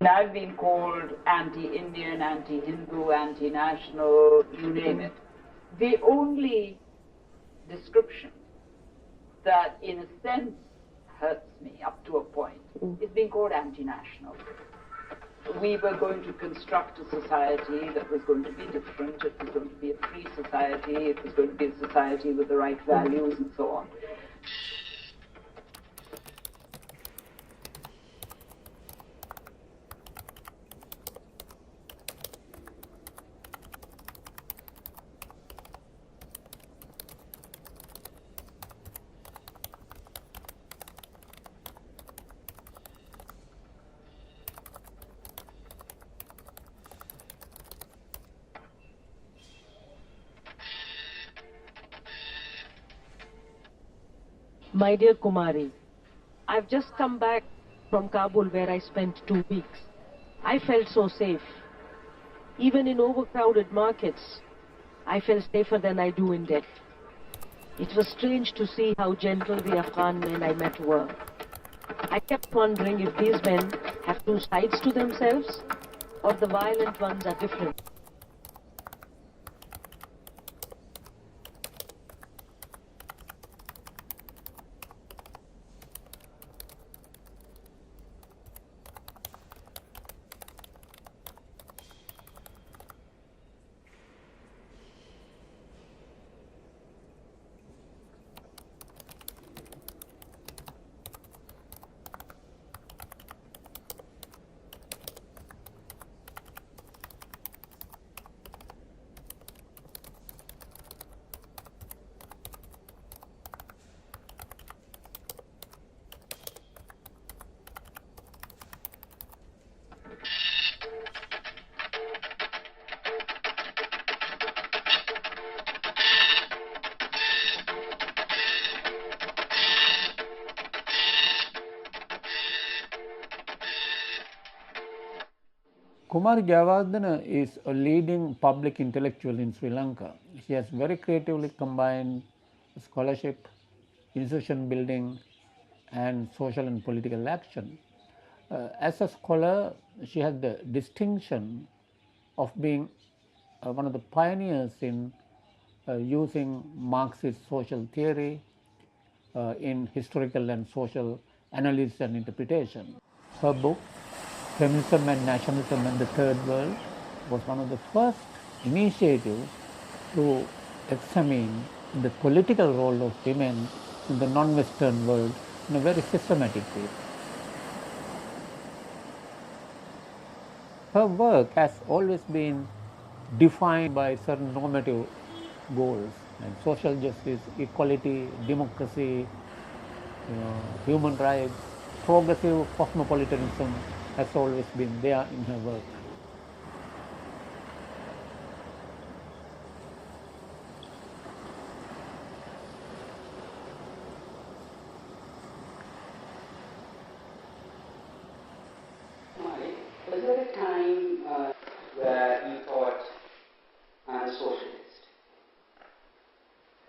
I've been called anti-Indian, anti-Hindu, anti-national, you name it. The only description that, in a sense, hurts me up to a point is being called anti-national. We were going to construct a society that was going to be different. It was going to be a free society. It was going to be a society with the right values and so on. My dear Kumari, I've just come back from Kabul where I spent 2 weeks. I felt so safe. Even in overcrowded markets, I felt safer than I do in Delhi. It was strange to see how gentle the Afghan men I met were. I kept wondering if these men have two sides to themselves, or the violent ones are different. Kumari Jayawardena is a leading public intellectual in Sri Lanka. She has very creatively combined scholarship, institution building, and social and political action. As a scholar, she has the distinction of being one of the pioneers in using Marxist social theory in historical and social analysis and interpretation. Her book, Feminism and Nationalism and the Third World, was one of the first initiatives to examine the political role of women in the non-Western world in a very systematic way. Her work has always been defined by certain normative goals, and social justice, equality, democracy, human rights, progressive cosmopolitanism has always been there in her work. Was there a time where you thought, I'm a socialist?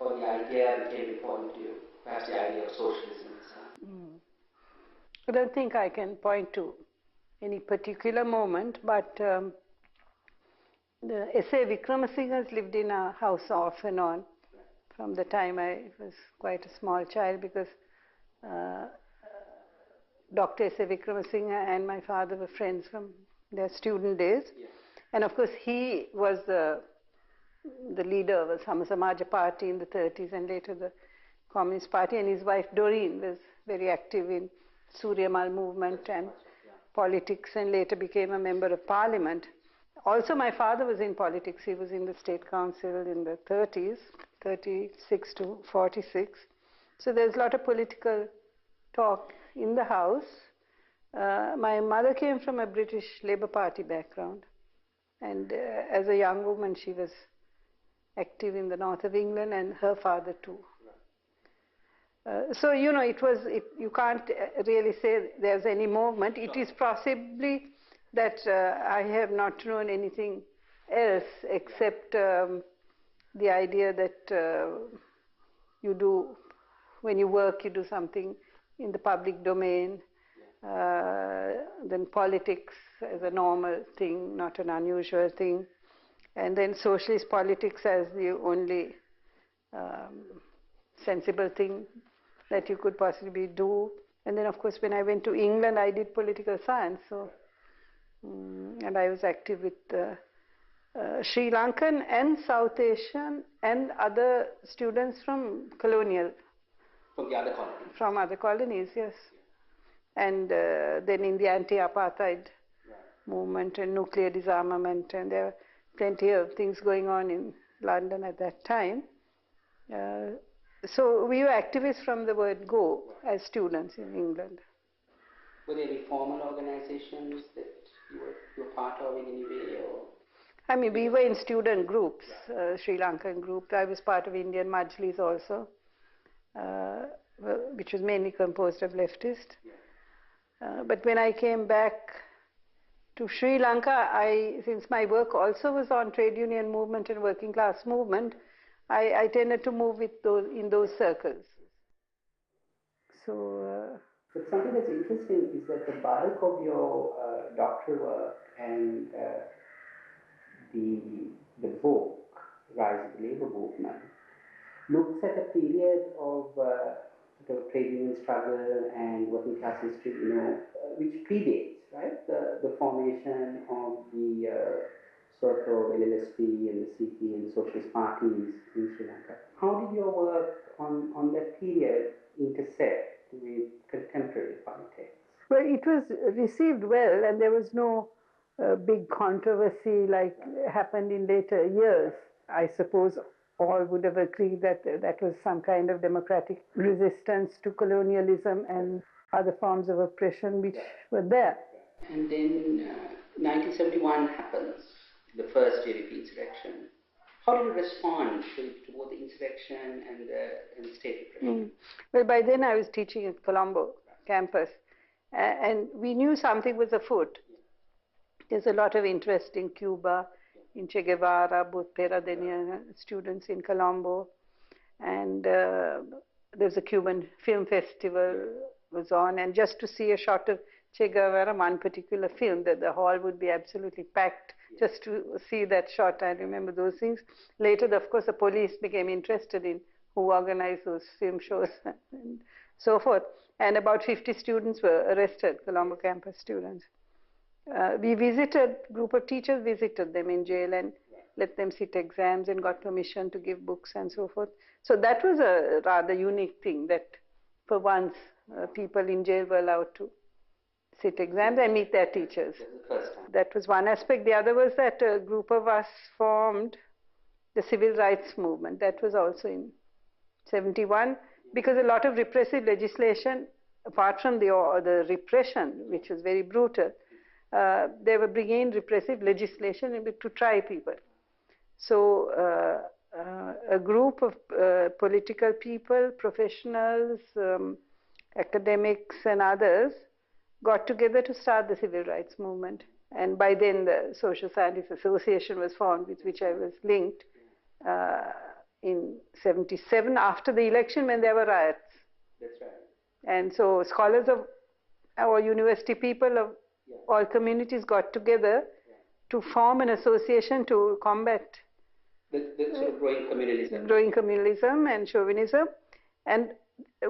Or the idea became important to you, perhaps the idea of socialism itself? I don't think I can point to any particular moment, but the S.A. Vikramasinghe has lived in our house off and on from the time I was quite a small child, because Dr. S.A. Vikramasinghe and my father were friends from their student days. Yes. And of course he was the leader of the Samasamaja party in the 30s and later the Communist Party, and his wife Doreen was very active in Suryamal movement and politics, and later became a member of parliament. Also my father was in politics. He was in the state council in the 30s, 36 to 46. So there's a lot of political talk in the house. My mother came from a British Labour Party background, and as a young woman she was active in the north of England, and her father too. So, you you can't really say there's any movement. It is possibly that I have not known anything else except the idea that when you work, you do something in the public domain, then politics as a normal thing, not an unusual thing, and then socialist politics as the only sensible thing that you could possibly do. And then, of course, when I went to England, I did political science, so and I was active with Sri Lankan and South Asian and other students from colonial. From the other colonies? From other colonies, yes. And then in the anti-apartheid movement and nuclear disarmament, and there were plenty of things going on in London at that time. So we were activists from the word go as students in England. Were there any formal organizations that you were part of in any way? Or? I mean, we were in student groups, Sri Lankan group. I was part of Indian Majlis also, which was mainly composed of leftists. But when I came back to Sri Lanka, since my work also was on trade union movement and working class movement, I tended to move with in those circles. So. But something that's interesting is that the bulk of your doctoral work and the book, Rise of the Labour Movement, looks at a period of the trade union struggle and working class history, which predates, right, the formation of the sort of LLSP and the CP and socialist parties in Sri Lanka. How did your work on that period intersect with contemporary politics? Well, it was received well, and there was no big controversy like happened in later years. I suppose all would have agreed that that was some kind of democratic resistance to colonialism and other forms of oppression which were there. And then 1971 happens, the first JVP insurrection. How did you respond to both the insurrection and the state repression? Well, by then I was teaching at Colombo campus, and we knew something was afoot. There's a lot of interest in Cuba, in Che Guevara, both Peradenian students in Colombo, and there's a Cuban film festival was on, and just to see a shot of Che Guevara, one particular film, that the hall would be absolutely packed just to see that shot. I remember those things. Later, of course, the police became interested in who organized those film shows and so forth. And about 50 students were arrested, Colombo campus students. We visited, group of teachers visited them in jail and let them sit exams and got permission to give books and so forth. So that was a rather unique thing, that for once people in jail were allowed to sit exams and meet their teachers. That was one aspect. The other was that a group of us formed the civil rights movement. That was also in 71, because a lot of repressive legislation, apart from the repression, which was very brutal, they were bringing in repressive legislation to try people. So a group of political people, professionals, academics and others got together to start the civil rights movement. And by then the Social Scientists Association was formed, with which I was linked in 77, after the election when there were riots. That's right. And so scholars of our university, people of all communities got together to form an association to combat the sort of growing communalism. Growing communalism and chauvinism. And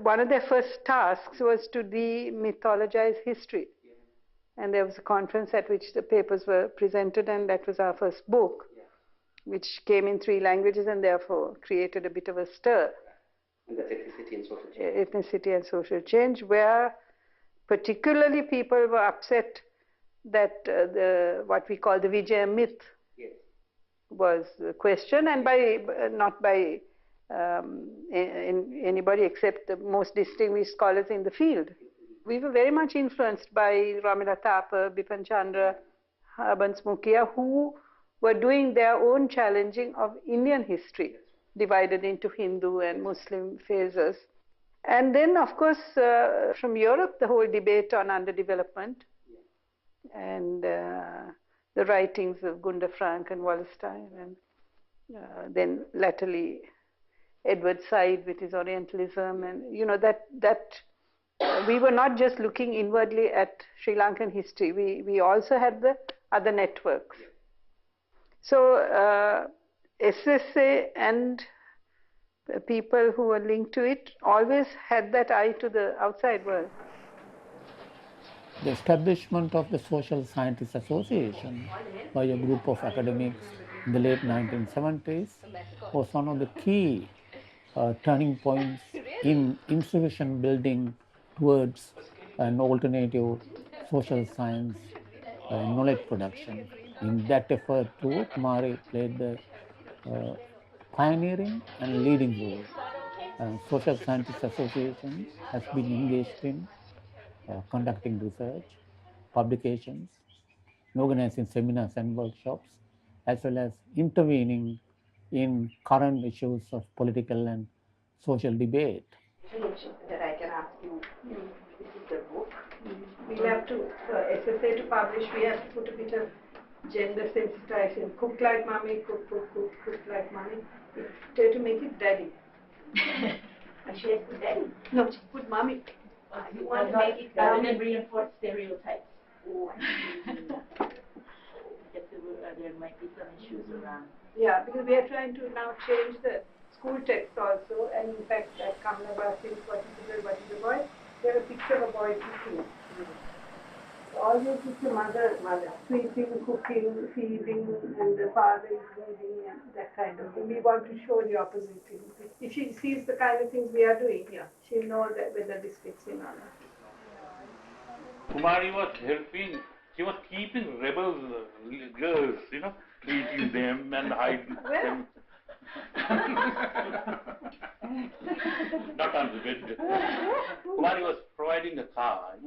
one of their first tasks was to demythologize history. And there was a conference at which the papers were presented, and that was our first book, which came in 3 languages and therefore created a bit of a stir. And that's ethnicity and social change. Ethnicity and social change, where particularly people were upset that what we call the Vijaya myth was questioned, and not by anybody except the most distinguished scholars in the field. We were very much influenced by Ramila Thapa, Bipan Chandra, Habans Mukhia, who were doing their own challenging of Indian history, divided into Hindu and Muslim phases. And then, of course, from Europe, the whole debate on underdevelopment and the writings of Gunda Frank and Wallerstein, and then latterly Edward Said with his Orientalism, and that we were not just looking inwardly at Sri Lankan history, we also had the other networks. So SSA and the people who were linked to it always had that eye to the outside world. The establishment of the Social Scientists Association by a group of academics in the late 1970s was one of the key turning points in institution building towards an alternative social science knowledge production. In that effort too, Kumari played the pioneering and leading role. Social Scientists Association has been engaged in conducting research, publications, organizing seminars and workshops, as well as intervening in current issues of political and social debate. That I can ask you, this is the book. We'll have to, SSA to publish, we have to put a bit of gender sensitization. Cook like mommy, cook like mommy. Try to make it daddy. And she has put daddy. No, put mommy. You want to make it and reinforce stereotypes. Oh, I see. Because there might be some issues around. Yeah, because we are trying to now change the school text also, and in fact, at Kamala says, what is a girl, what is a boy? There is a picture of a boy cooking. Always it's the mother, sweeping, cooking, feeding, and the father is reading, and that kind of thing. We want to show the opposite thing. If she sees the kind of things we are doing, she'll know that whether this fits in or not. Kumari was helping, she was keeping rebel girls, treating them and hiding them. Not on the bed. Kumari was providing a car,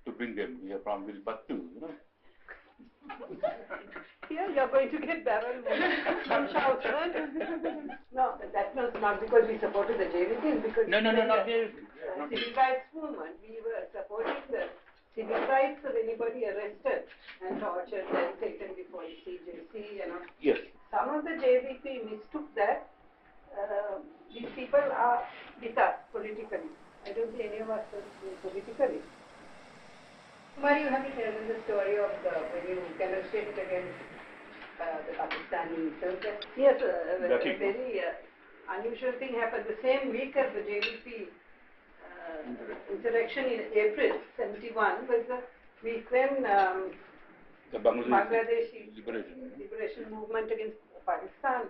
to bring them here from Vilpattu, Here you're going to get barrel from shouts, right? No, that was not because we supported the JVP, because No, not there. Civil rights movement, we were supporting the civil rights of anybody arrested and tortured and taken before the CJC, Yes. Some of the JVP mistook that these people are with us politically. I don't see any of us politically. Kumari, you have to tell them the story of when you demonstrated against the Pakistani soldiers. Yes, a very unusual thing happened. The same week as the JVP insurrection in April 71 was the week when the Bangladeshi liberation movement against Pakistan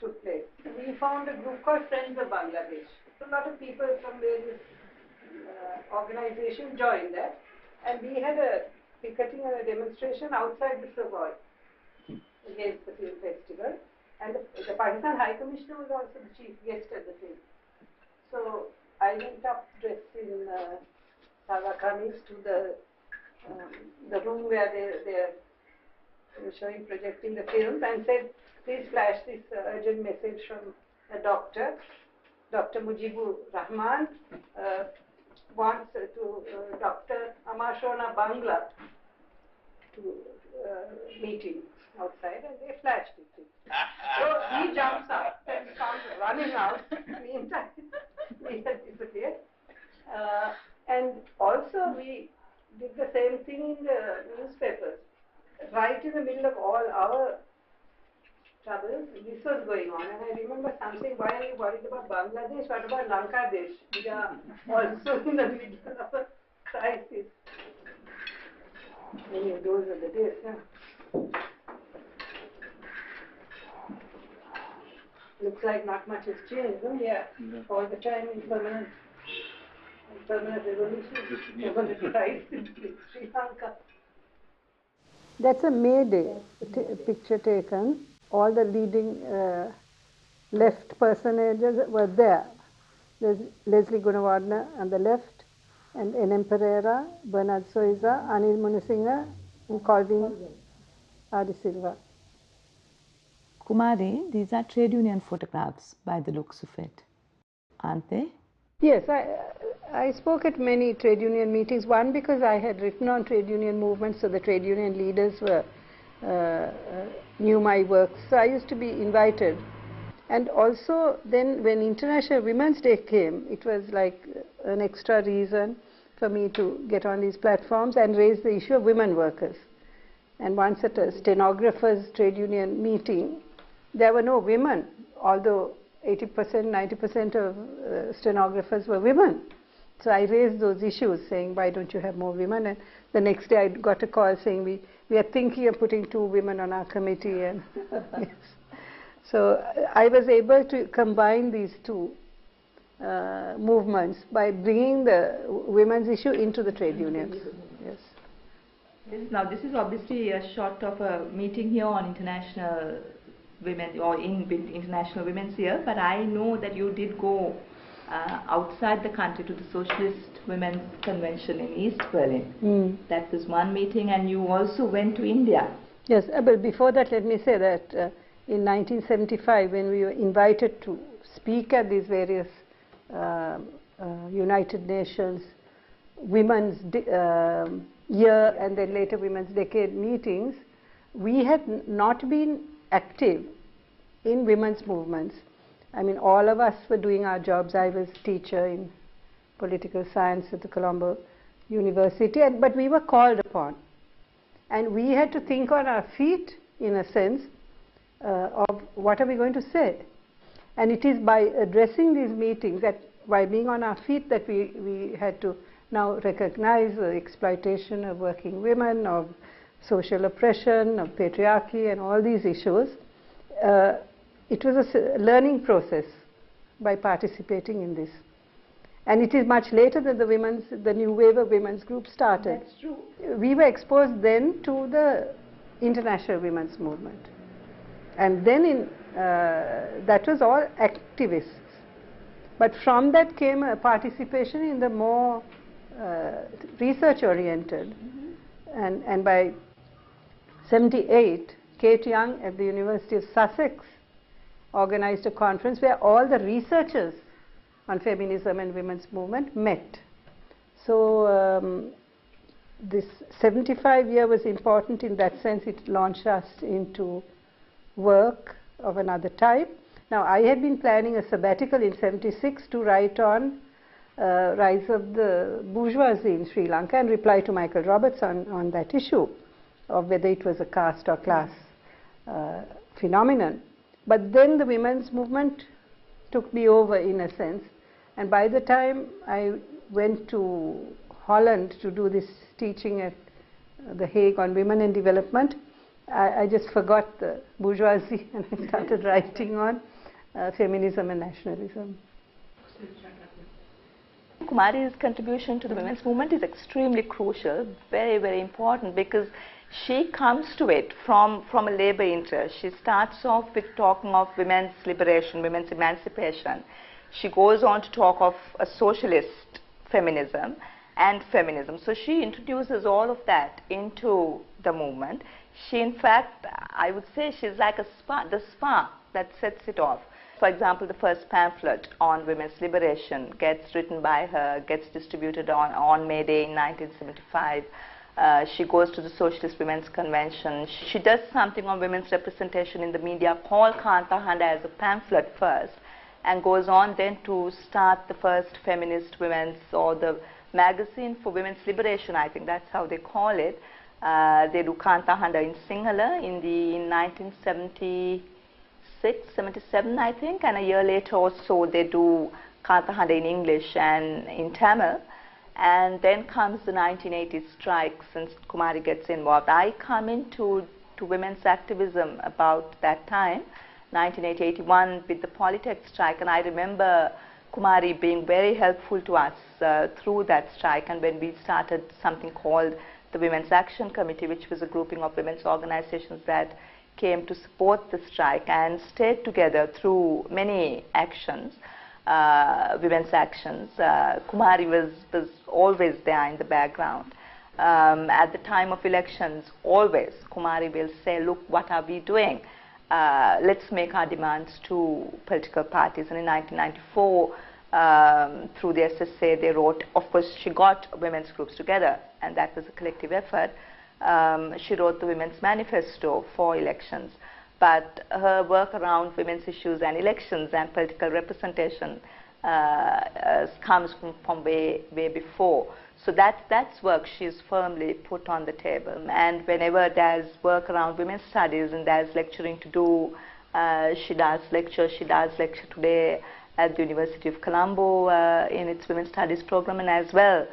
took place. We found a group called Friends of Bangladesh. A lot of people from various organizations joined that, and we had a picketing and a demonstration outside the Savoy against the film festival, and the Pakistan High Commissioner was also the chief guest at the film. So I went up dressed in salwar kameez to the room where they were showing, projecting the films, and said, please flash this urgent message from a doctor. Dr. Mujibur Rahman wants Dr. Amashona Bangla to meet him outside, and they flashed it. So he jumps up and comes running out. Meantime, we had disappeared. And also we did the same thing in the newspapers. Right in the middle of all our troubles, this was going on, and I remember something, why are you worried about Bangladesh? What about Lankadesh? We are also in the middle of a crisis. Many of those are the days, Looks like not much has changed, Yeah. All the time in permanent revolution, permanent crisis in Sri Lanka. That's a May Day picture taken. All the leading left personages were there. There's Leslie Gunawardena on the left, and N.M. Pereira, Bernard Soiza, Anil Munasinghe, and Colvin Adi Silva. Kumari, these are trade union photographs by the looks of it, aren't they? Yes, I spoke at many trade union meetings. One, because I had written on trade union movements, so the trade union leaders knew my work. So I used to be invited. And also then when International Women's Day came, it was like an extra reason for me to get on these platforms and raise the issue of women workers. And once at a stenographers trade union meeting, there were no women, although 80%, 90% of stenographers were women. So I raised those issues, saying, why don't you have more women? And the next day I got a call saying, we are thinking of putting 2 women on our committee. And yes. So I was able to combine these two movements by bringing the women's issue into the trade unions. Yes. Now this is obviously a short of a meeting here on international women or in International Women's Year, but I know that you did go outside the country to the Socialist Women's Convention in East Berlin. That was one meeting, and you also went to India. Yes, but before that let me say that in 1975 when we were invited to speak at these various United Nations Women's Year and then later Women's Decade meetings, we had not been active in women's movements. I mean, all of us were doing our jobs. I was teacher in political science at the Colombo University, but we were called upon. And we had to think on our feet, in a sense, of what are we going to say. And it is by addressing these meetings, that by being on our feet, that we had to now recognize the exploitation of working women, of social oppression, of patriarchy, and all these issues. It was a learning process by participating in this. And it is much later that the new wave of women's groups started. That's true. We were exposed then to the international women's movement. And then that was all activists. But from that came a participation in the more research-oriented. And by 78, Kate Young at the University of Sussex organized a conference where all the researchers on feminism and women's movement met. So this 75 year was important in that sense. It launched us into work of another type. Now, I had been planning a sabbatical in 76 to write on rise of the bourgeoisie in Sri Lanka and reply to Michael Roberts on that issue of whether it was a caste or class phenomenon. But then the women's movement took me over, in a sense, and by the time I went to Holland to do this teaching at The Hague on women and development, I just forgot the bourgeoisie and I started writing on feminism and nationalism. Kumari's contribution to the women's movement is extremely crucial, very, very important, because she comes to it from a labor interest. She starts off with talking of women's liberation, women's emancipation. She goes on to talk of a socialist feminism and feminism. So she introduces all of that into the movement. She, in fact, I would say she's like the spark that sets it off. For example, the first pamphlet on women's liberation gets written by her, gets distributed on May Day in 1975. She goes to the Socialist Women's Convention. She does something on women's representation in the media called Kanta Handa as a pamphlet first, and goes on then to start the first feminist women's, or the magazine for women's liberation, I think that's how they call it. They do Kanta Handa in Sinhala in 1976, 77, I think, and a year later or so they do Kanta Handa in English and in Tamil. And then comes the 1980s strike, since Kumari gets involved. I come into women's activism about that time, 1980-81, with the Polytech strike, and I remember Kumari being very helpful to us through that strike, and when we started something called the Women's Action Committee, which was a grouping of women's organizations that came to support the strike and stayed together through many actions. Women's actions. Kumari was always there in the background. At the time of elections, always Kumari will say, look, what are we doing? Let's make our demands to political parties. And in 1994, through the SSA, they wrote, of course, she got women's groups together, and that was a collective effort. She wrote the Women's Manifesto for elections. But her work around women's issues and elections and political representation comes from way before. So that's work she's firmly put on the table. And whenever there's work around women's studies and there's lecturing to do, she does lecture. She does lecture today at the University of Colombo in its women's studies program, and as well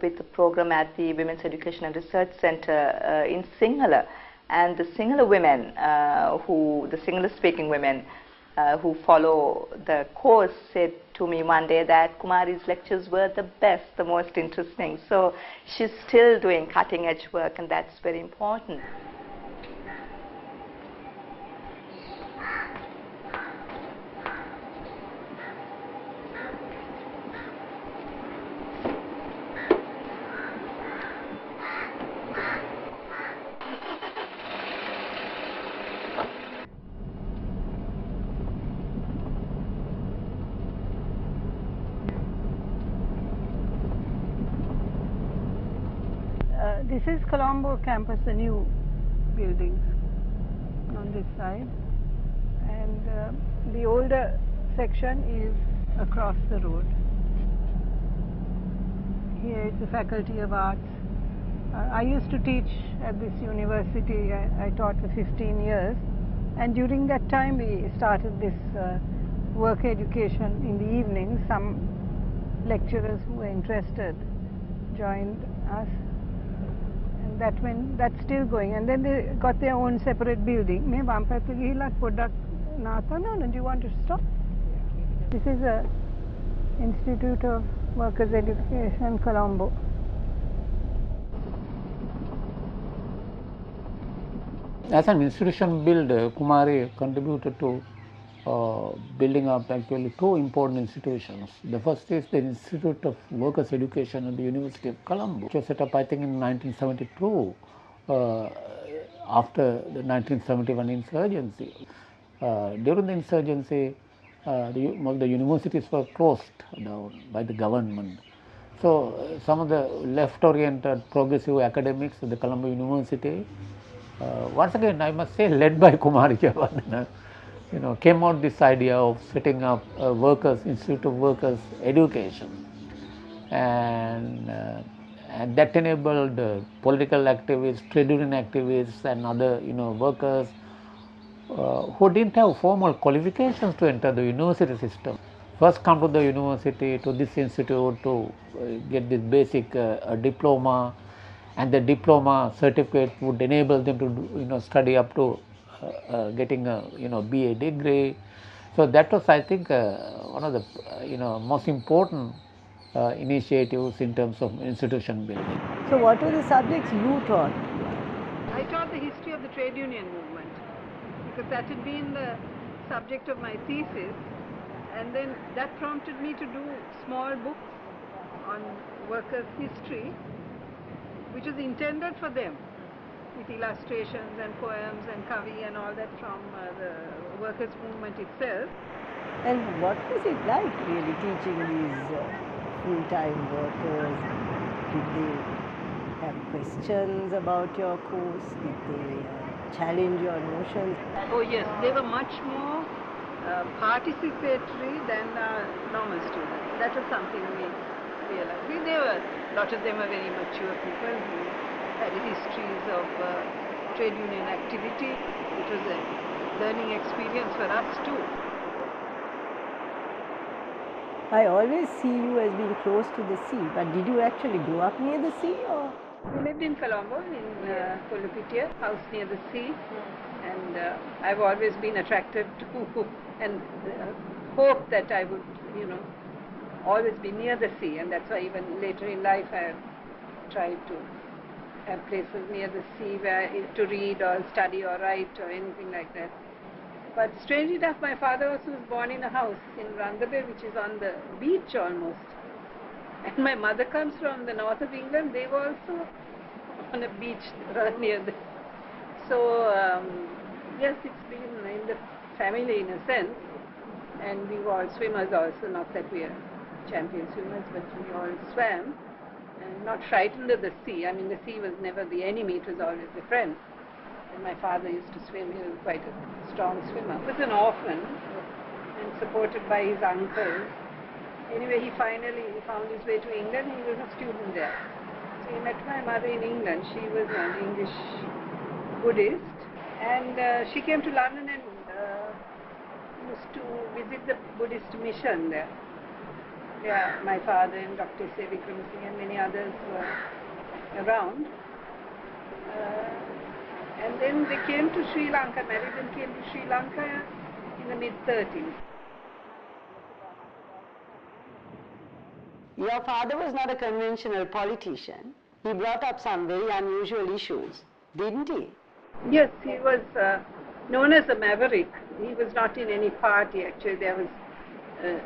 with the program at the Women's Education and Research Center in Sinhala. And the Sinhala women, the Sinhala-speaking women who follow the course said to me one day that Kumari's lectures were the best, the most interesting. So she's still doing cutting-edge work, and that's very important. This is Colombo campus, the new buildings on this side, and the older section is across the road. Here is the Faculty of Arts. I used to teach at this university. I taught for 15 years, and during that time we started this work education in the evening. Some lecturers who were interested joined us. That's still going, and then they got their own separate building. Do you want to stop? This is a Institute of Workers' Education, Colombo. As an institution builder, Kumari contributed to building up actually two important institutions. The first is the Institute of Workers' Education at the University of Colombo, which was set up I think in 1972 after the 1971 insurgency. During the insurgency, the universities were closed down by the government. So some of the left-oriented progressive academics at the Colombo University, once again I must say led by Kumari Javadana, came out this idea of setting up a Institute of Workers' Education, and that enabled political activists, trade union activists, and other workers who didn't have formal qualifications to enter the university system. First come to the university, to this institute to get this basic diploma, and the diploma certificate would enable them to study up to getting a BA degree. So that was, I think, one of the most important initiatives in terms of institution building. So what were the subjects you taught? I taught the history of the trade union movement, because that had been the subject of my thesis, and then that prompted me to do small books on workers' history, which was intended for them, with illustrations and poems and kavi and all that from the workers' movement itself. And what was it like really teaching these full-time workers? Did they have questions about your course? Did they challenge your notions? Oh yes, they were much more participatory than normal students. That was something we realized. A lot of them were very mature people who had histories of trade union activity. It was a learning experience for us too. I always see you as being close to the sea, but did you actually grow up near the sea, or? We lived in Colombo, in Kolupitia, house near the sea, and I've always been attracted to and hoped that I would, always be near the sea, and that's why even later in life I have tried to have places near the sea where to read or study or write or anything like that. But strangely enough, my father also was born in a house in Randabe, which is on the beach almost. And my mother comes from the north of England. They were also on a beach near this. So, yes, it's been in the family in a sense. And we were all swimmers also, not that we are champion swimmers, but we all swam. And not frightened of the sea. I mean, the sea was never the enemy, it was always a friend. And my father used to swim, he was quite a strong swimmer. He was an orphan, and supported by his uncles. Anyway, he finally found his way to England. He was a student there. So he met my mother in England. She was an English Buddhist, and she came to London and used to visit the Buddhist mission there. Yeah, my father and Dr. S. Vikramasinghe and many others were around. And then they came to Sri Lanka, married and came to Sri Lanka in the mid-30s. Your father was not a conventional politician. He brought up some very unusual issues, didn't he? Yes, he was known as a maverick. He was not in any party. Actually, there was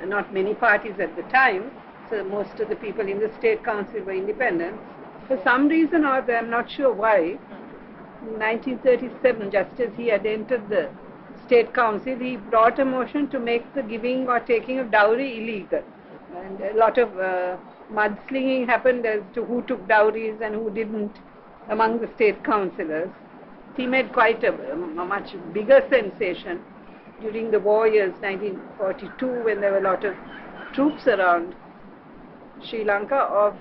not many parties at the time, so most of the people in the State Council were independents. For some reason or other, I'm not sure why, in 1937, just as he had entered the State Council, he brought a motion to make the giving or taking of dowry illegal. And a lot of mudslinging happened as to who took dowries and who didn't among the State Councillors. He made quite a much bigger sensation during the war years, 1942, when there were a lot of troops around Sri Lanka, of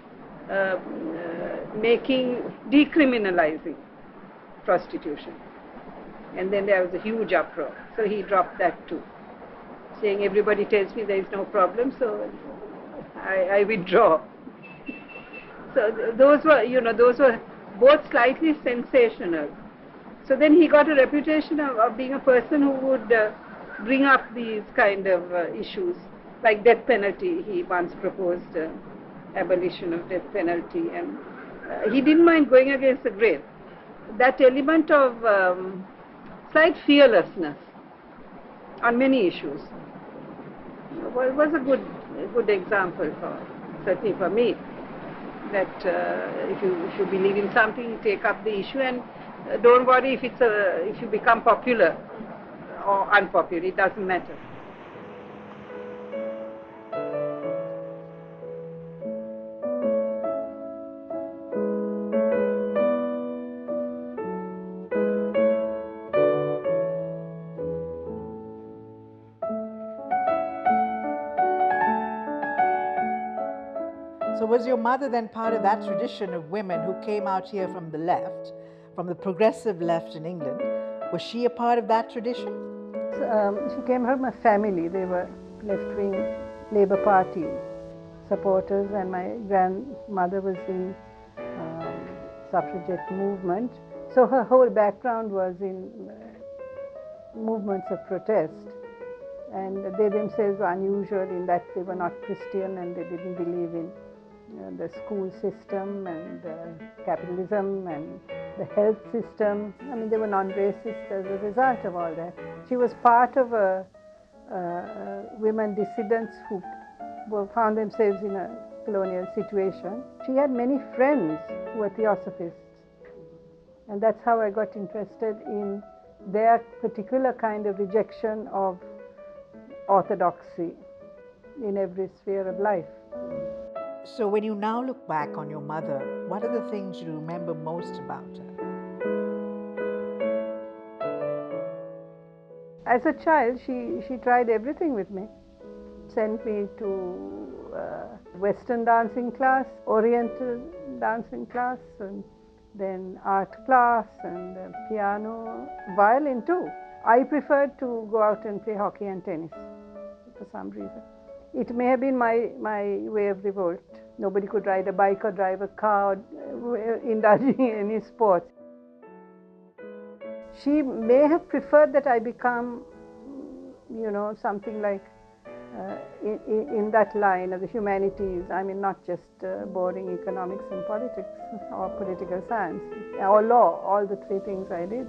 decriminalizing prostitution. And then there was a huge uproar. So he dropped that too, saying everybody tells me there is no problem, so I withdraw. So those were both slightly sensational. So then he got a reputation of being a person who would bring up these kind of issues, like death penalty. He once proposed abolition of death penalty, and he didn't mind going against the grain. That element of slight fearlessness on many issues was a good example, certainly for me, that if you believe in something, take up the issue, and don't worry if you become popular or unpopular, it doesn't matter. So was your mother then part of that tradition of women who came out here from the left, from the progressive left in England? Was she a part of that tradition? She came from a family. They were left-wing Labour Party supporters, and my grandmother was in suffragette movement. So her whole background was in movements of protest. And they themselves were unusual in that they were not Christian and they didn't believe in the school system and capitalism and the health system. I mean, they were non-racist as a result of all that. She was part of women dissidents who found themselves in a colonial situation. She had many friends who were theosophists, and that's how I got interested in their particular kind of rejection of orthodoxy in every sphere of life. So when you now look back on your mother, what are the things you remember most about her? As a child, she tried everything with me. Sent me to Western dancing class, Oriental dancing class, and then art class and piano, violin too. I preferred to go out and play hockey and tennis for some reason. It may have been my way of revolt. Nobody could ride a bike or drive a car or indulging in any sports. She may have preferred that I become, something like in that line of the humanities. I mean, not just boring economics and politics or political science or law, all the three things I did.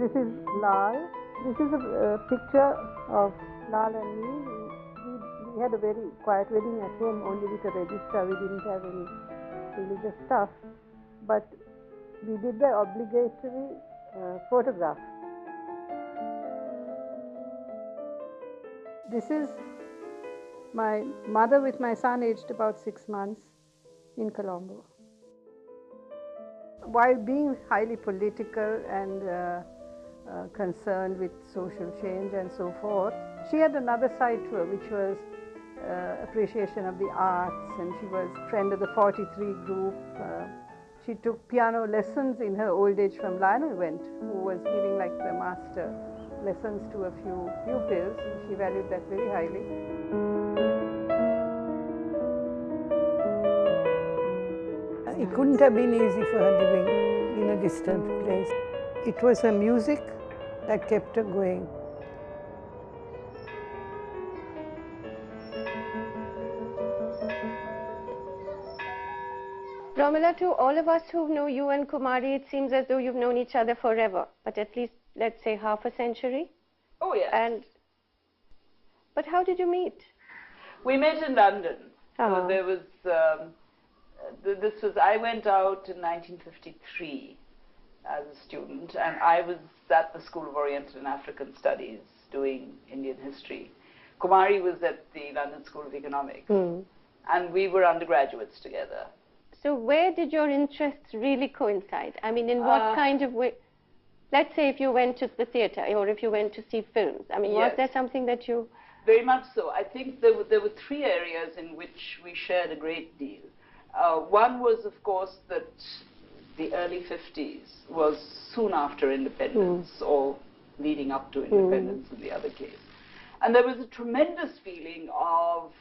This is Lal. This is a picture of Lal and me. We had a very quiet wedding at home, only with a register. We didn't have any religious stuff, but we did the obligatory photograph. This is my mother with my son, aged about 6 months, in Colombo. While being highly political and concerned with social change and so forth. She had another side to her, which was appreciation of the arts, and she was friend of the 43 group. She took piano lessons in her old age from Lionel Went, who was giving like the master lessons to a few pupils. She valued that very highly. It couldn't have been easy for her living in a distant place. It was her music that kept her going. Romila, to all of us who know you and Kumari, it seems as though you've known each other forever, but at least, let's say, half a century. Oh, yes. But how did you meet? We met in London. Uh-huh. So there was, I went out in 1953 as a student, and I was at the School of Oriental and African Studies doing Indian history. Kumari was at the London School of Economics, and we were undergraduates together. So where did your interests really coincide? I mean, in what kind of way? Let's say if you went to the theatre or if you went to see films. I mean, was there something that you... Very much so. I think there were three areas in which we shared a great deal. One was, of course, that the early 50s was soon after independence, or leading up to independence in the other case. And there was a tremendous feeling of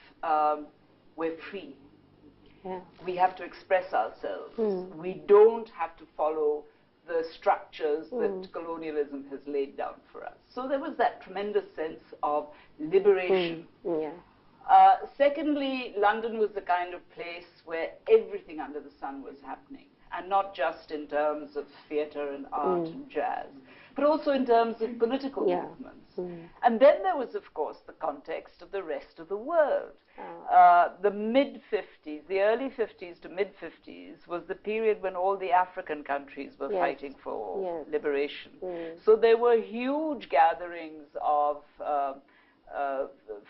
we're free. Yeah. We have to express ourselves. We don't have to follow the structures that colonialism has laid down for us. So there was that tremendous sense of liberation. Secondly, London was the kind of place where everything under the sun was happening, and not just in terms of theatre and art and jazz, but also in terms of political movements. And then there was, of course, the context of the rest of the world. The mid-50s, the early 50s to mid-50s was the period when all the African countries were fighting for liberation. So there were huge gatherings of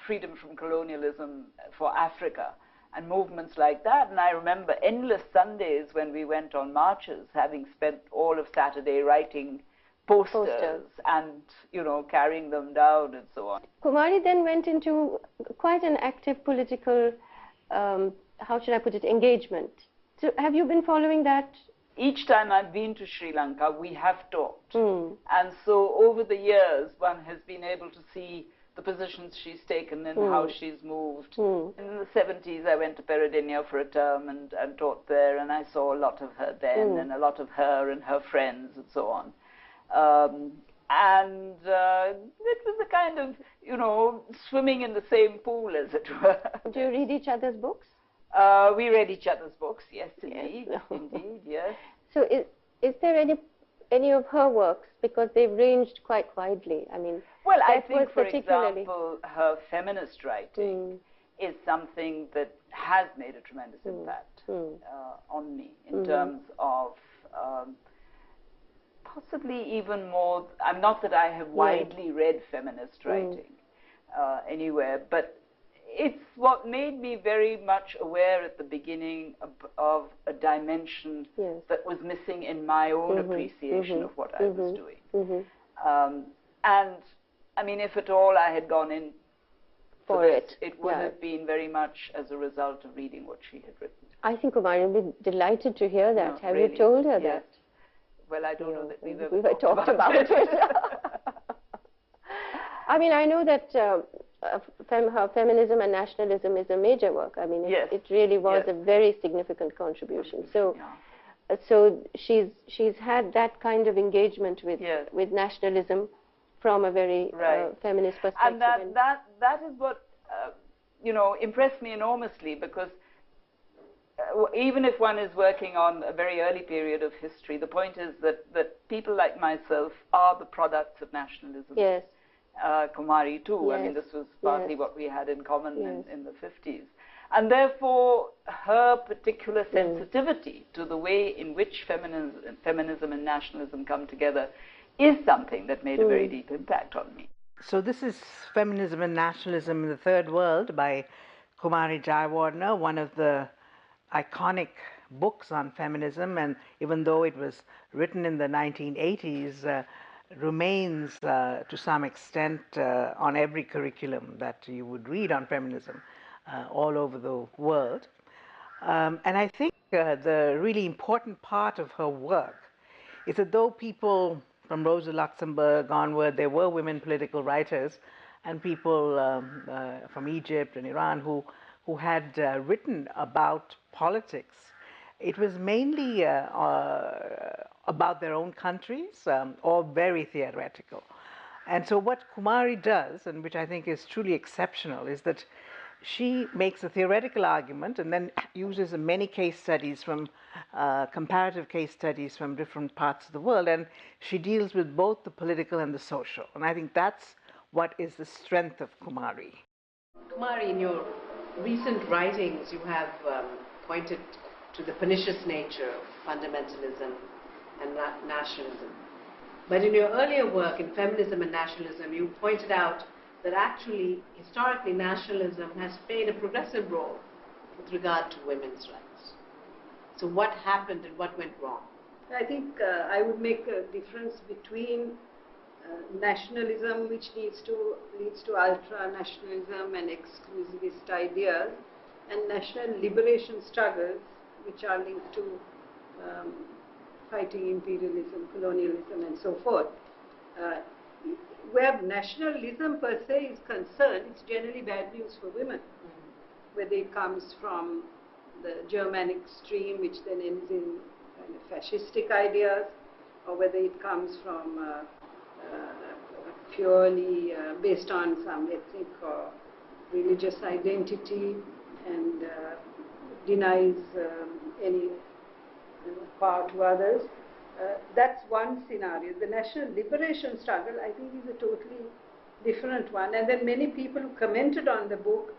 freedom from colonialism for Africa and movements like that. And I remember endless Sundays when we went on marches, having spent all of Saturday writing posters and, you know, carrying them down and so on. Kumari then went into quite an active political, how should I put it, engagement. So have you been following that? Each time I've been to Sri Lanka, we have talked. And so over the years, one has been able to see the positions she's taken and how she's moved. In the 70s, I went to Peradeniya for a term and taught there, and I saw a lot of her then, and a lot of her and her friends and so on. It was a kind of, you know, swimming in the same pool, as it were. Do you read each other's books? We read each other's books, yes, indeed, indeed, yes. So is there any of her works, because they've ranged quite widely? I mean, well, I think, for example, her feminist writing is something that has made a tremendous impact on me in terms of possibly even more, not that I have widely read feminist writing anywhere, but it's what made me very much aware at the beginning of a dimension that was missing in my own appreciation of what I was doing. And, I mean, if at all I had gone in for this, it would have been very much as a result of reading what she had written. I think Kumari would be delighted to hear that. No, have really, you told her that? Well, I don't know that we've ever talked about it. I mean, I know that her Feminism and Nationalism is a major work. I mean, it really was a very significant contribution. So, so she's had that kind of engagement with nationalism from a very feminist perspective. And that is what you know, impressed me enormously, because even if one is working on a very early period of history, the point is that people like myself are the products of nationalism. Yes. Kumari too. I mean, this was partly what we had in common in the 50s. And therefore, her particular sensitivity to the way in which feminism and nationalism come together is something that made a very deep impact on me. So this is Feminism and Nationalism in the Third World by Kumari Jayawardena, one of the iconic books on feminism. And even though it was written in the 1980s, remains to some extent on every curriculum that you would read on feminism all over the world. And I think the really important part of her work is that though people from Rosa Luxemburg onward, there were women political writers and people from Egypt and Iran who had written about politics, it was mainly about their own countries or very theoretical. And so what Kumari does, and which I think is truly exceptional, is that she makes a theoretical argument and then uses many case studies from comparative case studies from different parts of the world, and she deals with both the political and the social. And I think that's what is the strength of Kumari. Kumari, in your recent writings, you have pointed to the pernicious nature of fundamentalism and nationalism. But in your earlier work in Feminism and Nationalism, you pointed out that actually, historically, nationalism has played a progressive role with regard to women's rights. So what happened and what went wrong? I think I would make a difference between nationalism, which leads to ultra-nationalism and exclusivist ideas, and national liberation struggles, which are linked to fighting imperialism, colonialism, and so forth. Where nationalism per se is concerned, it's generally bad news for women, whether it comes from the Germanic stream, which then ends in kind of fascistic ideas, or whether it comes from purely based on some ethnic or religious identity and denies any power to others. That's one scenario. The national liberation struggle, I think, is a totally different one. And then many people who commented on the book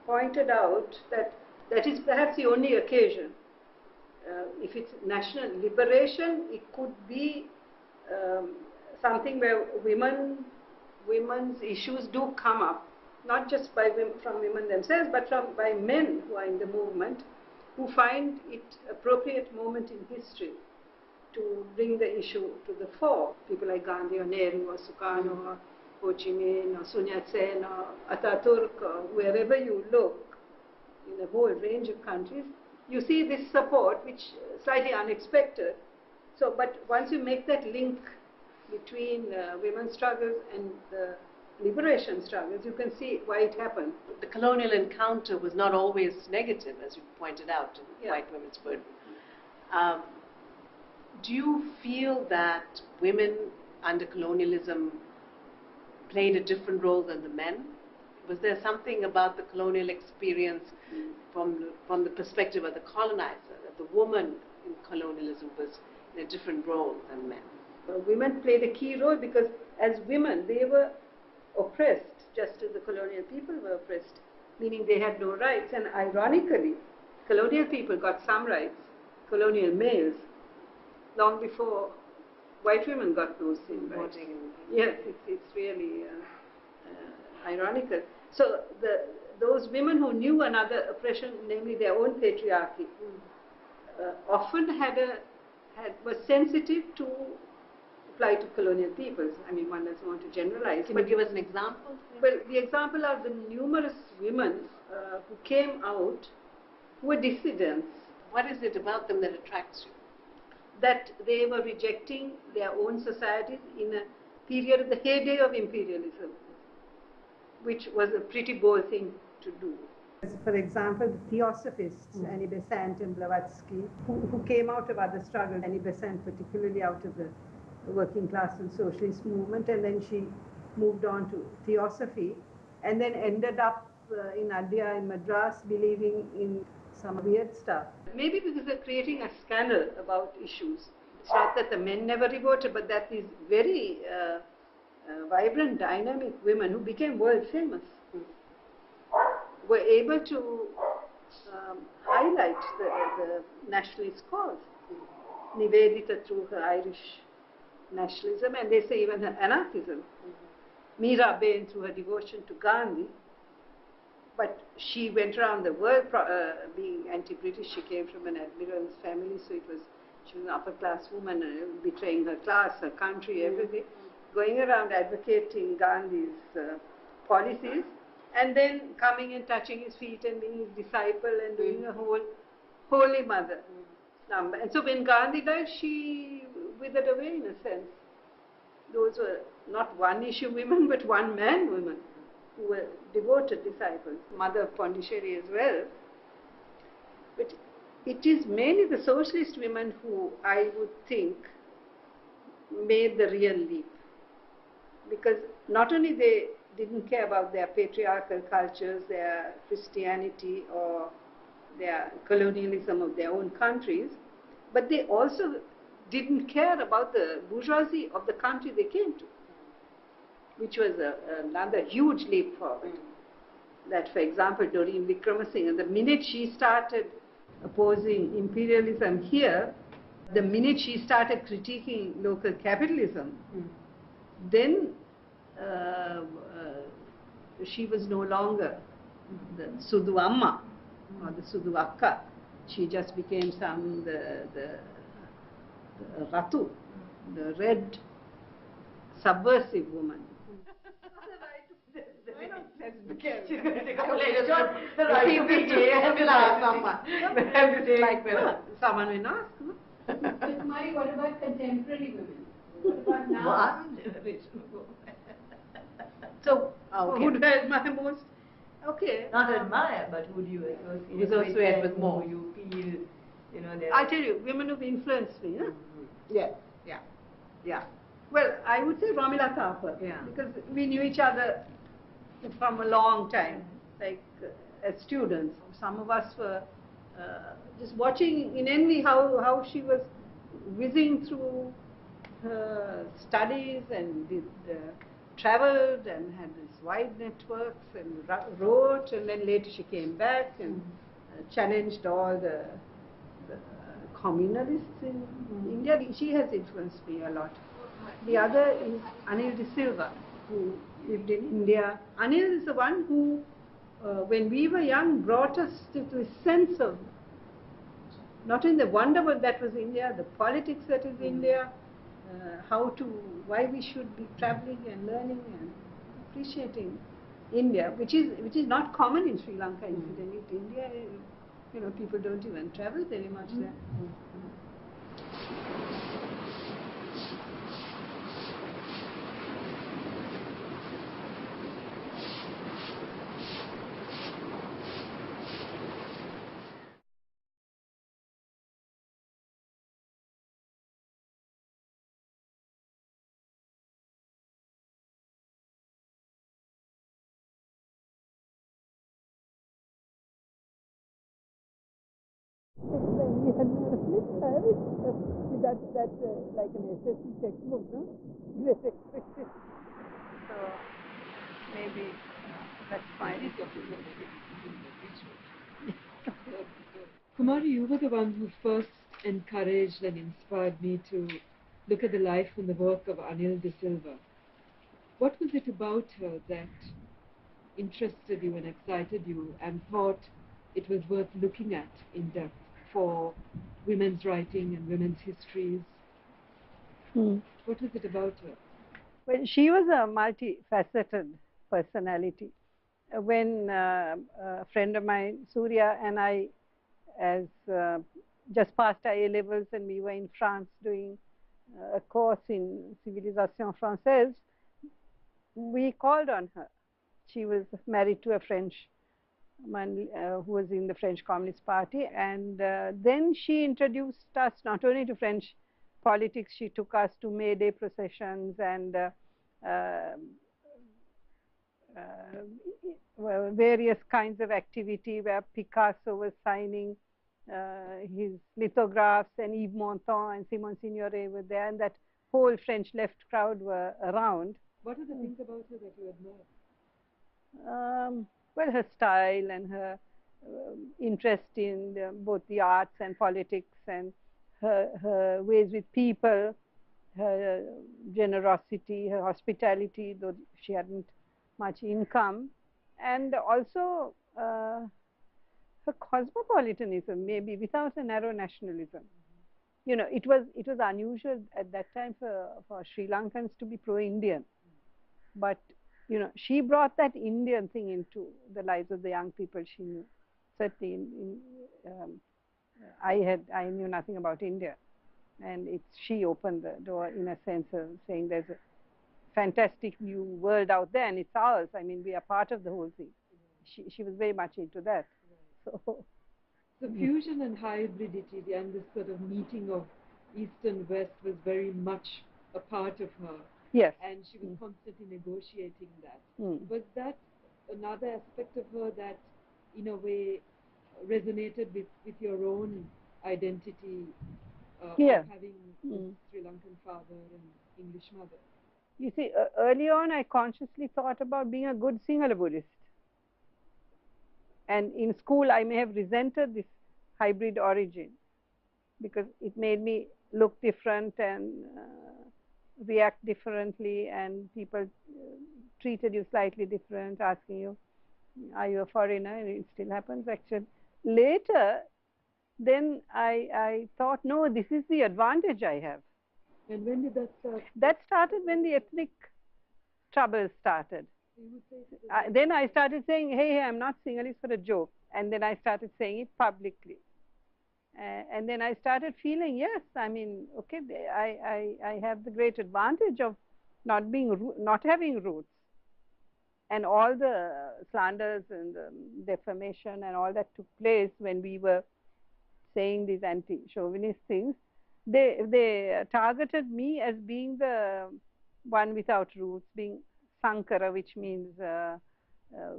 pointed out that that is perhaps the only occasion. If it's national liberation, it could be something where women's issues do come up, not just from women themselves, but by men who are in the movement, who find it appropriate moment in history to bring the issue to the fore. People like Gandhi or Nehru or Sukarno or Ho Chi Minh or Sun Yat-sen or Ataturk or wherever you look in a whole range of countries, you see this support, which is slightly unexpected. So, but once you make that link between women's struggles and the liberation struggles, you can see why it happened. The colonial encounter was not always negative, as you pointed out, in white women's burden. Do you feel that women under colonialism played a different role than the men? Was there something about the colonial experience from the perspective of the colonizer, that the woman in colonialism was in a different role than men? Women played a key role because as women they were oppressed, just as the colonial people were oppressed, meaning they had no rights. And ironically, colonial people got some rights, colonial males, long before white women got those same rights. Yes, it's really ironical. So those women who knew another oppression, namely their own patriarchy, often was sensitive to apply to colonial peoples. I mean, one doesn't want to generalize. Can you give us an example? Well, the example are the numerous women who came out who were dissidents. What is it about them that attracts you? That they were rejecting their own societies in a period of the heyday of imperialism, which was a pretty bold thing to do. For example, the Theosophists, Annie Besant and Blavatsky, who came out of other struggles, Annie Besant particularly out of the working class and socialist movement, and then she moved on to Theosophy, and then ended up in India, in Madras, believing in some weird stuff. Maybe because they're creating a scandal about issues. It's not that the men never revolted, but that these very vibrant, dynamic women who became world famous were able to highlight the nationalist cause. Nivedita through her Irish nationalism, and they say even her anarchism. Meera Bain through her devotion to Gandhi. But she went around the world being anti-British. She came from an admiral's family, so she was an upper-class woman, betraying her class, her country, everything. going around advocating Gandhi's policies, and then coming and touching his feet and being his disciple and doing a whole holy mother number. And so when Gandhi died, she withered away in a sense. Those were not one issue women, but one man women who were devoted disciples, Mother of Pondicherry as well. But it is mainly the socialist women who I would think made the real leap. Because not only they didn't care about their patriarchal cultures, their Christianity or their colonialism of their own countries, but they also didn't care about the bourgeoisie of the country they came to, which was another huge leap forward. That, for example, Doreen Wickramasinghe, the minute she started opposing imperialism here, the minute she started critiquing local capitalism, then she was no longer the Sudu Amma or the Sudu Akka. She just became the Ratu, the red subversive woman. Someone will ask. Kumari, what about contemporary women? What about now? So, who do I admire most? Okay. Not admire, but who do you associate with more? You feel, you know, I'll tell you, women who've influenced me. Yeah. Well, I would say Ramila Thapar, because we knew each other from a long time, like as students. Some of us were just watching in envy how she was whizzing through her studies and traveled and had these wide networks and wrote, and then later she came back and challenged all the communalists in India. She has influenced me a lot. The other is Anil De Silva, who lived in India. Anil is the one who, when we were young, brought us to the sense of not only the wonder that was India, the politics that is India, why we should be traveling and learning and appreciating India, which is not common in Sri Lanka, incidentally. India, you know, people don't even travel very much there. That's like an SSC textbook, no? Great expectation. So maybe that's fine. Kumari, you were the one who first encouraged and inspired me to look at the life and the work of Anil De Silva. What was it about her that interested you and excited you and thought it was worth looking at in depth for women's writing and women's histories? What was it about her? Well, she was a multifaceted personality. When a friend of mine, Surya, and I, just passed our A-levels and we were in France doing a course in Civilisation Française, we called on her. She was married to a French man who was in the French Communist Party, and then she introduced us not only to French politics, she took us to May Day processions and various kinds of activity where Picasso was signing his lithographs, and Yves Montand and Simone Signoret were there, and that whole French left crowd were around. What are the things about her that you admire? Well, her style and her interest in both the arts and politics, and her ways with people, her generosity, her hospitality, though she hadn't much income, and also her cosmopolitanism, maybe without a narrow nationalism. it was unusual at that time for Sri Lankans to be pro-Indian, but she brought that Indian thing into the lives of the young people she knew. Certainly, I knew nothing about India, and she opened the door in a sense of saying there's a fantastic new world out there, and it's ours. I mean, we are part of the whole thing. She was very much into that. So fusion and hybridity and this sort of meeting of East and West was very much a part of her. Yes. And she was constantly negotiating that. Was that another aspect of her that, in a way, resonated with your own identity of having a Sri Lankan father and English mother? You see, early on, I consciously thought about being a good Sinhala Buddhist. And in school, I may have resented this hybrid origin because it made me look different and react differently, and people treated you slightly different, asking you, are you a foreigner? And it still happens, actually. Later, then I thought, no, this is the advantage I have. And when did that start? That started when the ethnic troubles started. Then I started saying, hey, I'm not Sinhalese for a joke. And then I started saying it publicly. And then I started feeling, yes, I mean, okay, I have the great advantage of not having roots. And all the slanders and the defamation and all that took place when we were saying these anti-chauvinist things, they targeted me as being the one without roots, being Sankara, which means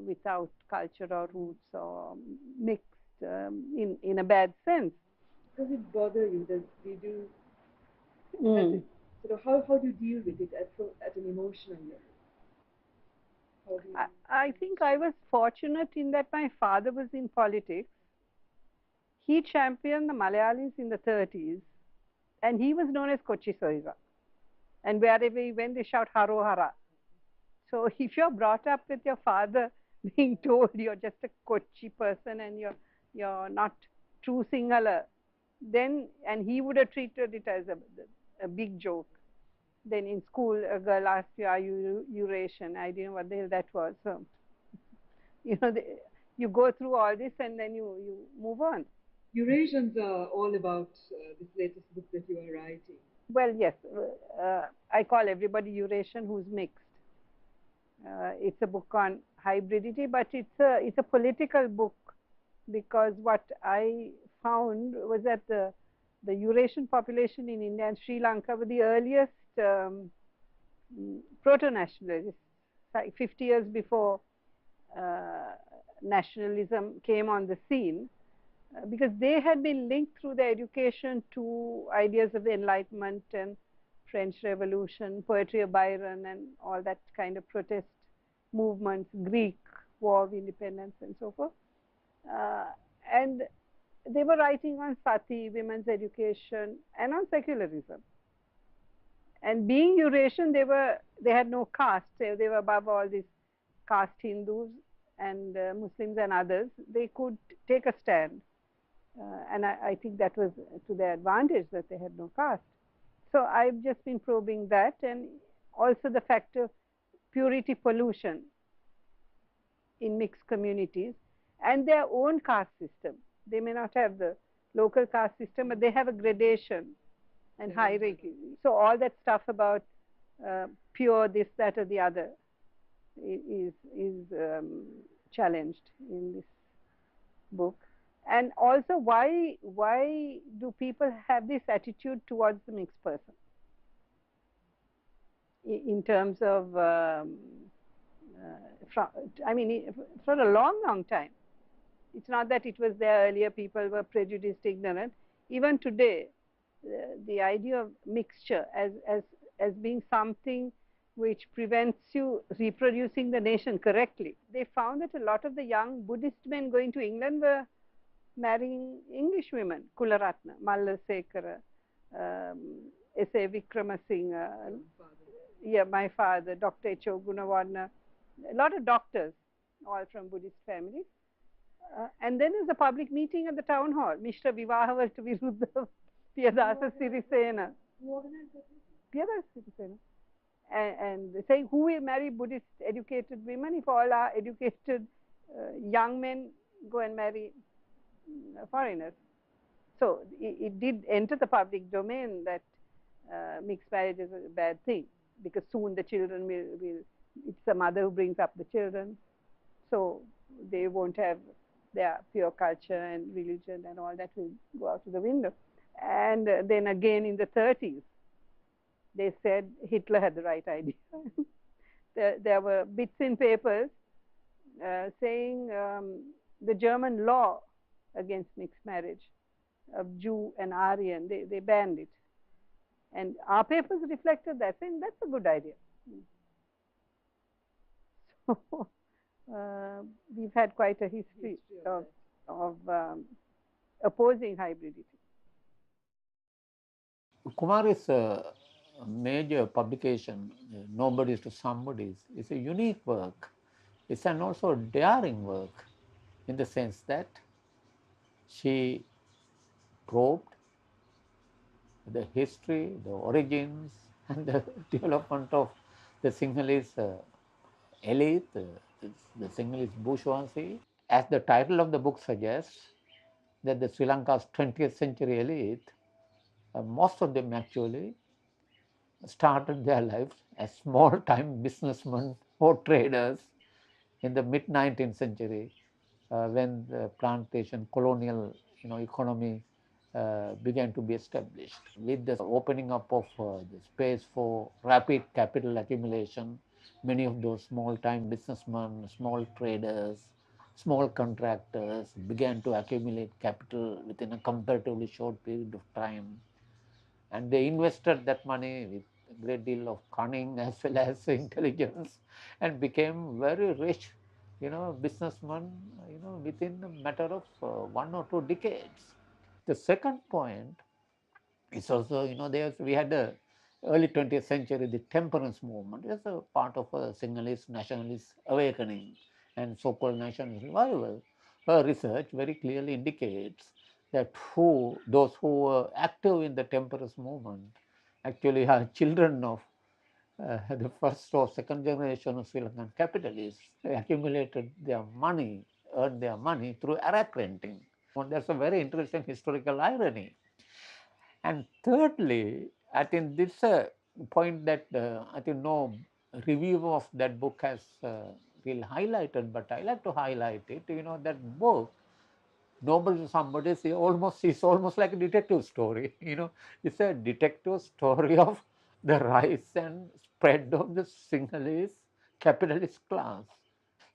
without culture or roots or mixed in a bad sense. Does it bother you? How do you deal with it at an emotional level? I think I was fortunate in that my father was in politics. He championed the Malayalis in the 30s, and he was known as Kochi Soiva. And wherever he went, they shout Haro Hara. So if you're brought up with your father being told you're just a Kochi person and you're not true Sinhala, then, and he would have treated it as a big joke. Then in school, a girl asked you, are you Eurasian? I didn't know what the hell that was. So, you go through all this and then you move on. Eurasians are all about this latest book that you are writing. Well, yes. I call everybody Eurasian who's mixed. It's a book on hybridity, but it's a political book, because what I found was that the Eurasian population in India and Sri Lanka were the earliest proto-nationalists, like 50 years before nationalism came on the scene, because they had been linked through their education to ideas of the Enlightenment and French Revolution, poetry of Byron and all that kind of protest movements, Greek War of Independence and so forth. And they were writing on sati, women's education, and on secularism. And being Eurasian, they had no caste. They were above all these caste Hindus and Muslims and others. They could take a stand. And I think that was to their advantage that they had no caste. So I've just been probing that, and also the fact of purity pollution in mixed communities and their own caste system. They may not have the local caste system, but they have a gradation and hierarchy. So all that stuff about pure this, that, or the other is challenged in this book. And also, why do people have this attitude towards the mixed person? In terms of, I mean, for a long time. It's not that it was there earlier, people were prejudiced, ignorant. Even today, the idea of mixture as being something which prevents you reproducing the nation correctly. They found that a lot of the young Buddhist men going to England were marrying English women, Kularatna, Malla Sekara, S.A. Vikramasinghe, my father, Dr. H.O. Gunawardena, a lot of doctors, all from Buddhist families. And then there's a public meeting at the town hall, Mishra Vivahavartu Viruddha Piyadasa Sirisena. Piyadasa Sirisena. And saying, who will marry Buddhist educated women if all our educated young men go and marry foreigners? So it did enter the public domain that mixed marriage is a bad thing, because soon the children will, it's the mother who brings up the children, so they won't have their pure culture and religion, and all that will go out of the window. And then again in the 30s, they said Hitler had the right idea. There were bits in papers saying the German law against mixed marriage of Jew and Aryan, they banned it. And our papers reflected that, saying that's a good idea. So we've had quite a history of opposing hybridity. Kumari's major publication, Nobody's to Somebody's, is a unique work. It's an also daring work in the sense that she probed the history, the origins, and the development of the Sinhalese elite, the Sinhalese bourgeoisie. As the title of the book suggests, that the Sri Lanka's 20th century elite, most of them actually started their lives as small-time businessmen or traders in the mid-19th century, when the plantation colonial economy began to be established. With the opening up of the space for rapid capital accumulation, many of those small-time businessmen, small traders, small contractors began to accumulate capital within a comparatively short period of time. And they invested that money with a great deal of cunning as well as intelligence, and became very rich, businessmen, within a matter of 1 or 2 decades. The second point is also, we had the early 20th century, the temperance movement as a part of a Sinhalese nationalist awakening and so-called nationalist revival. Her research very clearly indicates that those who were active in the temperance movement actually are children of the first or second generation of Sri Lankan capitalists. They accumulated their money, earned their money through arak renting. There's a very interesting historical irony. And thirdly, I think this is a point that I think no review of that book has really highlighted, but I like to highlight it. That book, Nobody to Somebody, is almost like a detective story. It's a detective story of the rise and spread of the Sinhalese capitalist class.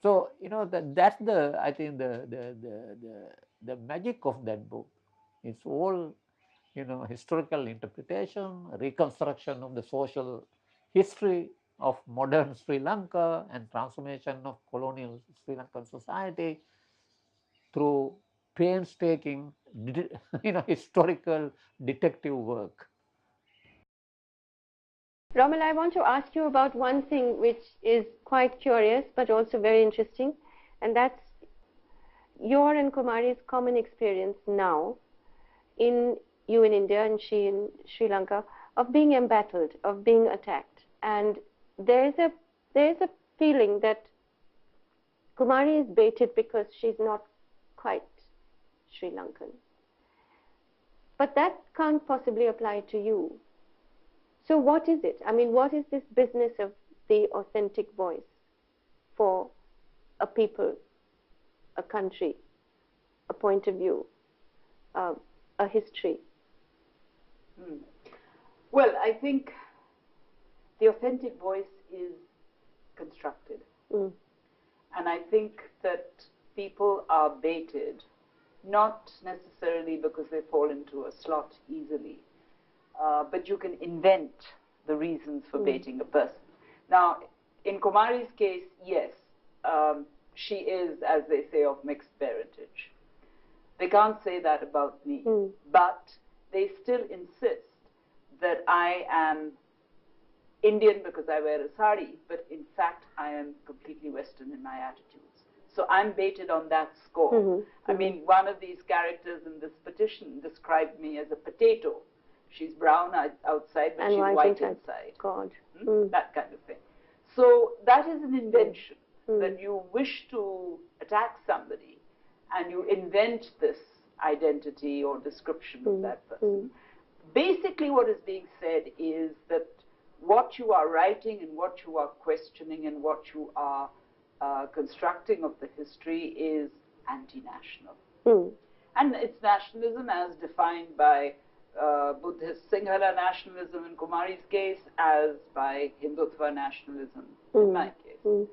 So that's the, I think, the magic of that book. It's all historical interpretation, reconstruction of the social history of modern Sri Lanka and transformation of colonial Sri Lankan society through painstaking, historical detective work. Rommel, I want to ask you about one thing which is quite curious but also very interesting, and that's your and Kumari's common experience now, you in India and she in Sri Lanka, of being embattled, of being attacked. And there is a feeling that Kumari is baited because she's not quite Sri Lankan. But that can't possibly apply to you. So what is it? I mean, what is this business of the authentic voice for a people, a country, a point of view, a history? Well, I think the authentic voice is constructed. And I think that people are baited, not necessarily because they fall into a slot easily, but you can invent the reasons for baiting a person. Now, in Kumari's case, yes, she is, as they say, of mixed parentage. They can't say that about me, but they still insist that I am Indian because I wear a sari, but in fact I am completely Western in my attitudes. So I'm baited on that score. I mean, one of these characters in this petition described me as a potato, she's brown outside, but and she's white inside. God. That kind of thing. So that is an invention, that you wish to attack somebody and you invent this identity or description of that person. Basically what is being said is that what you are writing and what you are questioning and what you are constructing of the history is anti-national. And it's nationalism as defined by Buddhist Sinhala nationalism in Kumari's case, as by Hindutva nationalism in my case.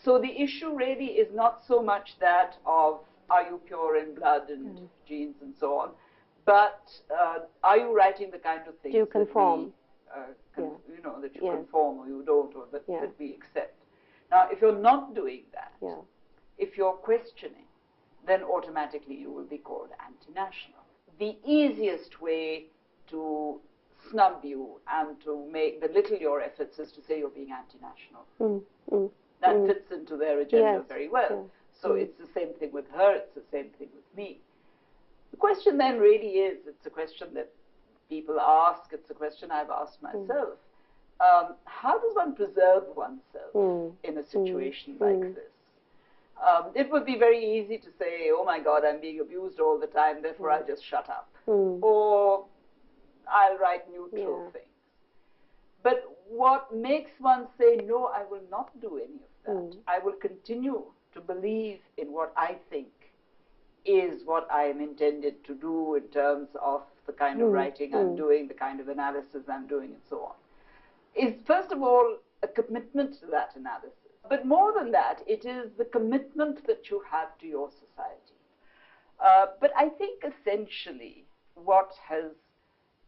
So the issue really is not so much that of are you pure in blood and genes and so on, but are you writing the kind of things do you conform? That we, you know, that you conform or you don't, or that we accept. Now, if you're not doing that, if you're questioning, then automatically you will be called anti-national. The easiest way to snub you and to belittle your efforts is to say you're being anti-national. That fits into their agenda very well. So it's the same thing with her, it's the same thing with me. The question then really is, it's a question that people ask, it's a question I've asked myself. How does one preserve oneself in a situation like this? It would be very easy to say, oh my God, I'm being abused all the time, therefore I'll just shut up. Or I'll write neutral things. But what makes one say, no, I will not do any of that. I will continue to believe in what I think is what I am intended to do in terms of the kind of writing I'm doing, the kind of analysis I'm doing, and so on, is first of all a commitment to that analysis. But more than that, it is the commitment that you have to your society. But I think essentially what has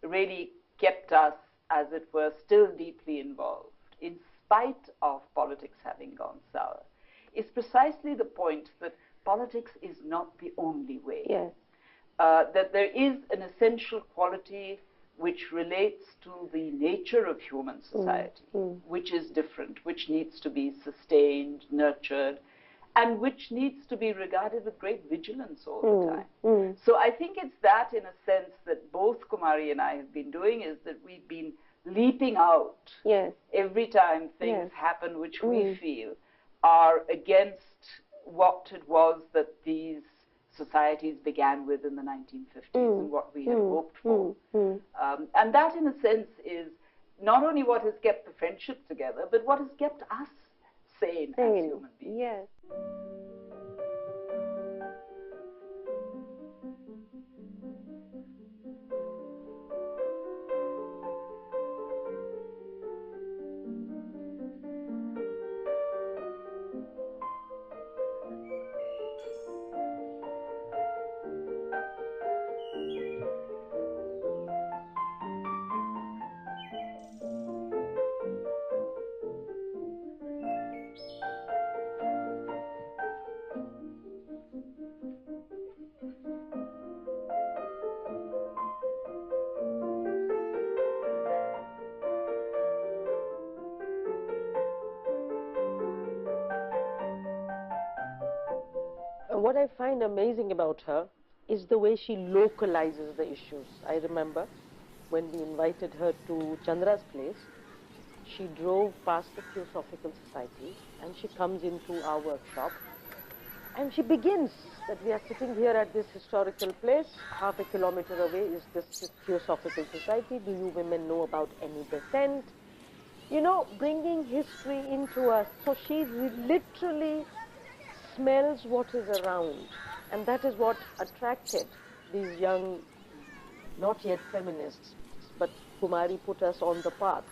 really kept us, as it were, still deeply involved, in spite of politics having gone sour, is precisely the point that politics is not the only way. That there is an essential quality which relates to the nature of human society, which is different, which needs to be sustained, nurtured, and which needs to be regarded with great vigilance all the time. So I think it's that, in a sense, that both Kumari and I have been doing, is that we've been leaping out every time things happen which we feel are against what it was that these societies began with in the 1950s and what we had hoped for. And that, in a sense, is not only what has kept the friendship together, but what has kept us sane as human beings. What I find amazing about her is the way she localizes the issues. I remember when we invited her to Chandra's place, she drove past the Theosophical Society and she comes into our workshop and she begins that we are sitting here at this historical place, half a kilometer away is this Theosophical Society. Do you women know about any dissent? You know, bringing history into us. So she literally smells what is around, and that is what attracted these young, not yet feminists, but Kumari put us on the path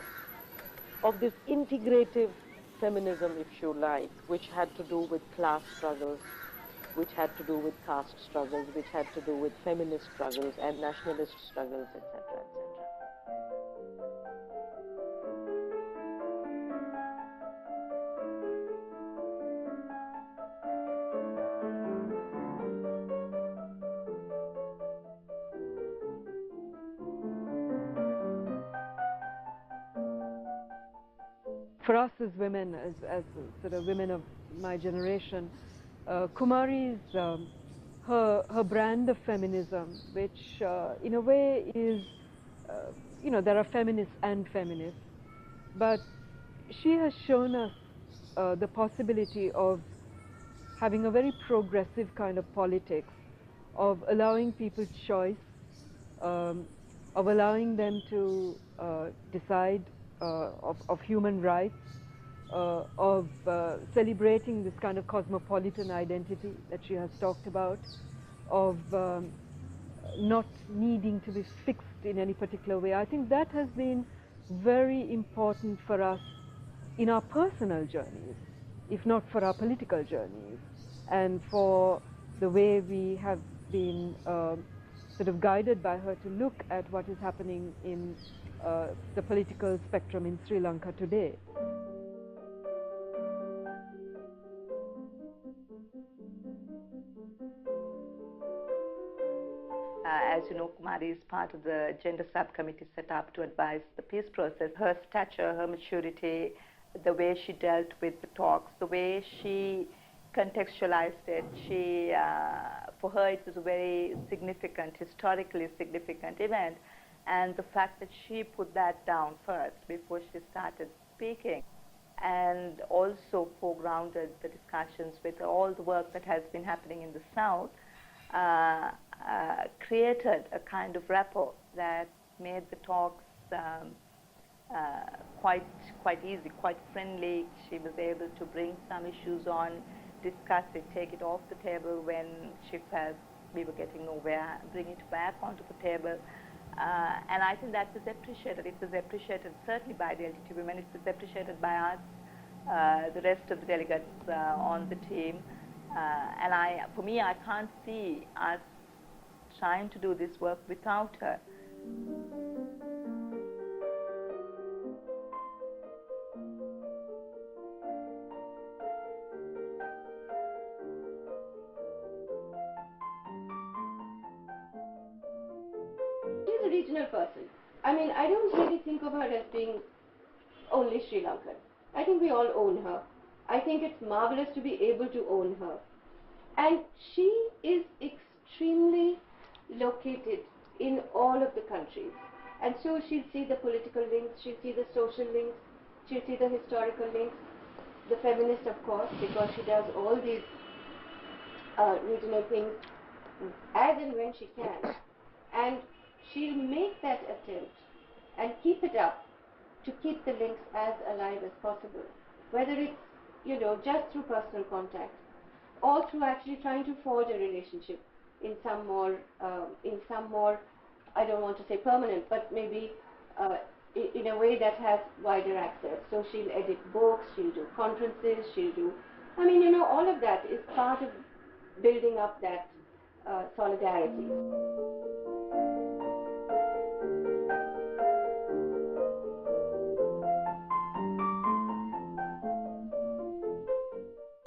of this integrative feminism, if you like, which had to do with class struggles, which had to do with caste struggles, which had to do with feminist struggles and nationalist struggles, etc., etc. For us as women, as sort of women of my generation, Kumari's, her brand of feminism, which in a way is there are feminists and feminists, but she has shown us the possibility of having a very progressive kind of politics, of allowing people choice, of allowing them to decide of human rights, of celebrating this kind of cosmopolitan identity that she has talked about, of not needing to be fixed in any particular way. I think that has been very important for us in our personal journeys, if not for our political journeys, and for the way we have been sort of guided by her to look at what is happening in the political spectrum in Sri Lanka today. As you know, Kumari is part of the gender subcommittee set up to advise the peace process. Her stature, her maturity, the way she dealt with the talks, the way she contextualized it, for her it was a very significant, historically significant event, and the fact that she put that down first before she started speaking, and also foregrounded the discussions with all the work that has been happening in the South, created a kind of rapport that made the talks quite easy, quite friendly. She was able to bring some issues on, discuss it, take it off the table when she felt we were getting nowhere, bring it back onto the table. And I think that was appreciated. It was appreciated certainly by the LTT women. It was appreciated by us, the rest of the delegates on the team. And for me, I can't see us trying to do this work without her. She's a regional person. I mean, I don't really think of her as being only Sri Lankan. I think we all own her. I think it's marvelous to be able to own her. And she is extremely located in all of the countries. And so she'll see the political links, she'll see the social links, she'll see the historical links, the feminist, of course, because she does all these regional things as and when she can. And she'll make that attempt and keep it up to keep the links as alive as possible, whether it's, just through personal contact, or through actually trying to forge a relationship in some more, I don't want to say permanent, but maybe in a way that has wider access. So she'll edit books, she'll do conferences, I mean, all of that is part of building up that solidarity.